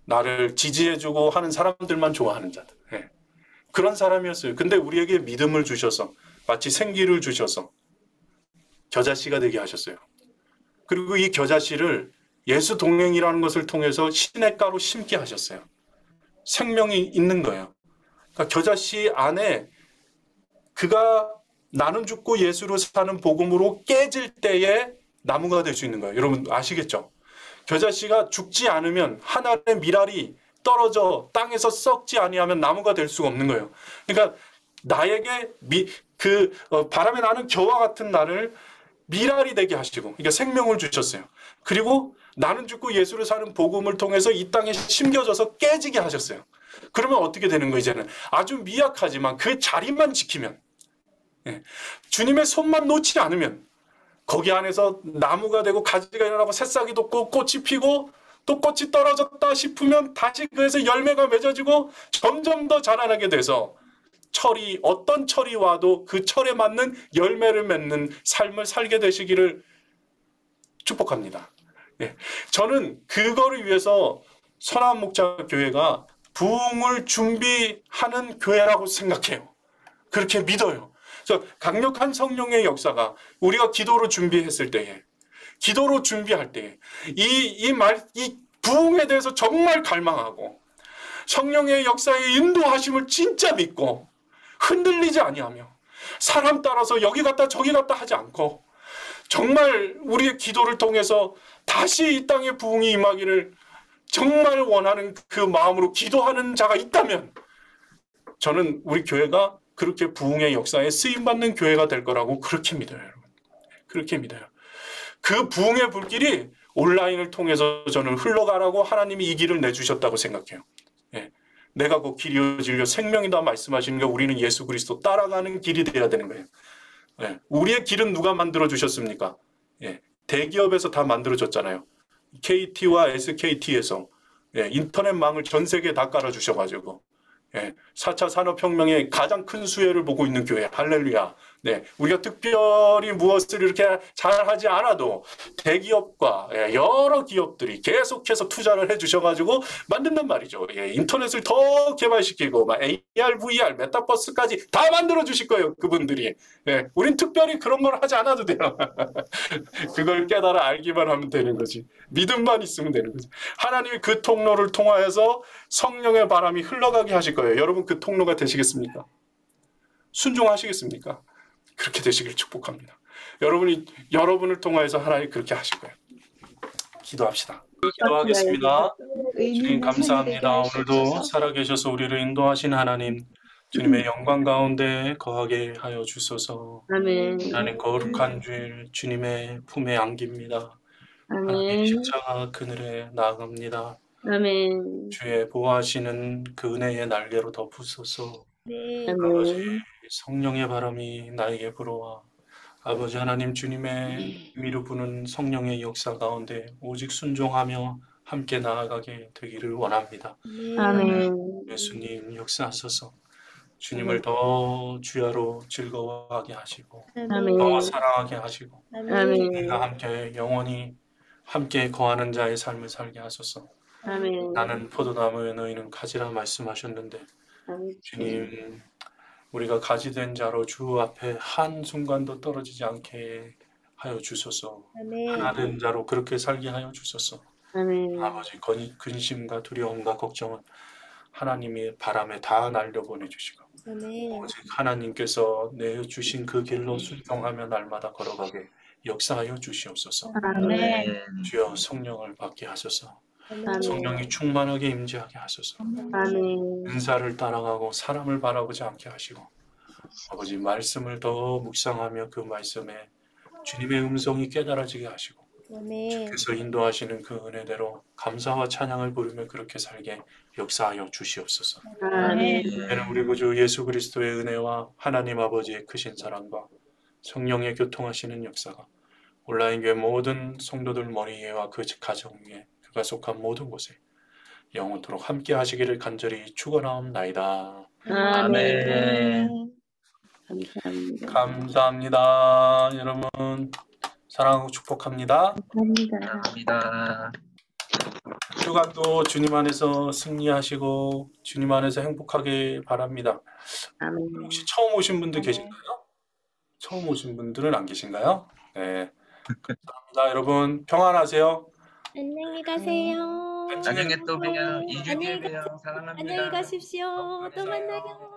나를 지지해주고 하는 사람들만 좋아하는 자들. 예. 그런 사람이었어요. 근데 우리에게 믿음을 주셔서 마치 생기를 주셔서 겨자씨가 되게 하셨어요. 그리고 이 겨자씨를 예수 동행이라는 것을 통해서 시냇가로 심게 하셨어요. 생명이 있는 거예요. 그러니까 겨자씨 안에 그가 나는 죽고 예수로 사는 복음으로 깨질 때에 나무가 될 수 있는 거예요. 여러분 아시겠죠? 겨자씨가 죽지 않으면 하늘의 밀알이 떨어져 땅에서 썩지 아니하면 나무가 될 수가 없는 거예요. 그러니까 나에게 바람에 나는 겨와 같은 나를 밀알이 되게 하시고, 그러니까 생명을 주셨어요. 그리고 나는 죽고 예수를 사는 복음을 통해서 이 땅에 심겨져서 깨지게 하셨어요. 그러면 어떻게 되는 거예요? 이제는 아주 미약하지만 그 자리만 지키면, 주님의 손만 놓지 않으면 거기 안에서 나무가 되고 가지가 일어나고 새싹이 돋고 꽃이 피고 또 꽃이 떨어졌다 싶으면 다시 그에서 열매가 맺어지고 점점 더 자라나게 돼서 어떤 철이 와도 그 철에 맞는 열매를 맺는 삶을 살게 되시기를 축복합니다. 저는 그거를 위해서 선한 목자 교회가 부흥을 준비하는 교회라고 생각해요. 그렇게 믿어요. 그래서 강력한 성령의 역사가 우리가 기도로 준비했을 때에, 기도로 준비할 때에 이 부흥에 대해서 정말 갈망하고 성령의 역사의 인도하심을 진짜 믿고 흔들리지 아니하며 사람 따라서 여기 갔다 저기 갔다 하지 않고 정말 우리의 기도를 통해서 다시 이 땅에 부흥이 임하기를 정말 원하는 그 마음으로 기도하는 자가 있다면 저는 우리 교회가 그렇게 부흥의 역사에 쓰임받는 교회가 될 거라고 그렇게 믿어요, 여러분. 그렇게 믿어요. 그 부흥의 불길이 온라인을 통해서 저는 흘러가라고 하나님이 이 길을 내주셨다고 생각해요. 예. 내가 그 길이요 진리요 생명이다 말씀하시는 게 우리는 예수 그리스도 따라가는 길이 돼야 되는 거예요. 예. 우리의 길은 누가 만들어 주셨습니까? 예. 대기업에서 다 만들어졌잖아요. KT와 SKT에서 예. 인터넷망을 전 세계에 다 깔아주셔가지고 예. 4차 산업혁명의 가장 큰 수혜를 보고 있는 교회 할렐루야. 네, 우리가 특별히 무엇을 이렇게 잘하지 않아도 대기업과 여러 기업들이 계속해서 투자를 해주셔가지고 만든단 말이죠. 예, 인터넷을 더 개발시키고 막 AR, VR, 메타버스까지 다 만들어 주실 거예요, 그분들이. 예, 우린 특별히 그런 걸 하지 않아도 돼요. 그걸 깨달아 알기만 하면 되는 거지. 믿음만 있으면 되는 거지. 하나님이 그 통로를 통하여서 성령의 바람이 흘러가게 하실 거예요. 여러분 그 통로가 되시겠습니까? 순종하시겠습니까? 그렇게 되시길 축복합니다. 여러분을 통하여서 하나님 그렇게 하실 거예요. 기도합시다. 기도하겠습니다. 주님 감사합니다. 오늘도 살아계셔서 우리를 인도하신 하나님, 주님의 영광 가운데 거하게 하여 주소서. 아멘. 하나님 거룩한 주일 주님의 품에 안깁니다. 하나님 십자가 그늘에 나아갑니다. 아멘. 주의 보호하시는 그 은혜의 날개로 덮으소서. 네. 아버지 성령의 바람이 나에게 불어와 아버지 하나님 주님의 미루 부는 성령의 역사 가운데 오직 순종하며 함께 나아가게 되기를 원합니다. 네. 아멘. 예수님 역사하소서. 주님을 더 주야로 즐거워하게 하시고 아멘. 더 사랑하게 하시고 아멘. 우리가 함께 영원히 함께 거하는 자의 삶을 살게 하소서. 아멘. 나는 포도나무에 너희는 가지라 말씀하셨는데 주님 우리가 가지 된 자로 주 앞에 한순간도 떨어지지 않게 하여 주소서. 아멘. 하나 된 자로 그렇게 살게 하여 주소서. 아멘. 아버지 근심과 두려움과 걱정은 하나님이 바람에 다 날려보내 주시고 아멘. 오직 하나님께서 내주신 그 길로 순종하며 날마다 걸어가게 역사하여 주시옵소서. 아멘. 주여 성령을 받게 하소서. 아멘. 성령이 충만하게 임재하게 하소서. 아멘. 은사를 따라가고 사람을 바라보지 않게 하시고 아버지 말씀을 더 묵상하며 그 말씀에 주님의 음성이 깨달아지게 하시고 아멘. 주께서 인도하시는 그 은혜대로 감사와 찬양을 부르며 그렇게 살게 역사하여 주시옵소서. 아멘. 이제는 우리 구주 예수 그리스도의 은혜와 하나님 아버지의 크신 사랑과 성령의 교통하시는 역사가 온라인 교회 모든 성도들 머리 위에와 그 가정 위에 그가 속한 모든 곳에 영원토록 함께 하시기를 간절히 축원하옵나이다. 아멘. 감사합니다. 감사합니다. 여러분 사랑하고 축복합니다. 감사합니다. 감사합니다. 주간도 주님 안에서 승리하시고 주님 안에서 행복하게 바랍니다. 아멘. 혹시 처음 오신 분들 계신가요? 처음 오신 분들은 안 계신가요? 네. 감사합니다. 여러분 평안하세요. 안녕히 가세요. 나중에 또 봬요. 2주 뒤에 안녕히 봬요. 사랑합니다. 안녕히 가십시오. 또 만나요.